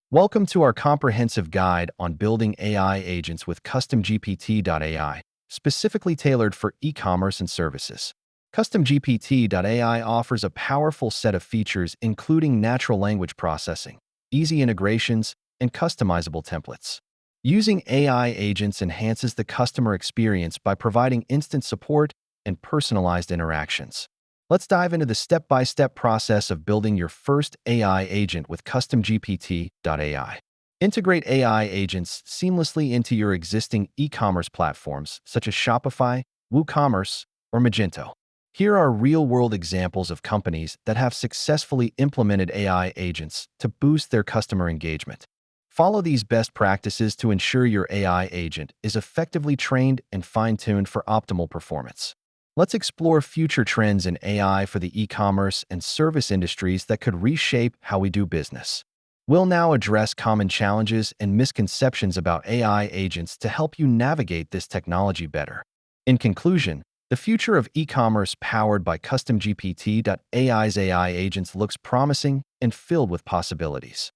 Welcome to our comprehensive guide on building AI agents with customgpt.ai, specifically tailored for e-commerce and services. Customgpt.ai offers a powerful set of features including natural language processing, easy integrations, and customizable templates. Using AI agents enhances the customer experience by providing instant support and personalized interactions. Let's dive into the step-by-step process of building your first AI agent with customgpt.ai. Integrate AI agents seamlessly into your existing e-commerce platforms such as Shopify, WooCommerce, or Magento. Here are real-world examples of companies that have successfully implemented AI agents to boost their customer engagement. Follow these best practices to ensure your AI agent is effectively trained and fine-tuned for optimal performance. Let's explore future trends in AI for the e-commerce and service industries that could reshape how we do business. We'll now address common challenges and misconceptions about AI agents to help you navigate this technology better. In conclusion, the future of e-commerce powered by customgpt.ai's AI agents looks promising and filled with possibilities.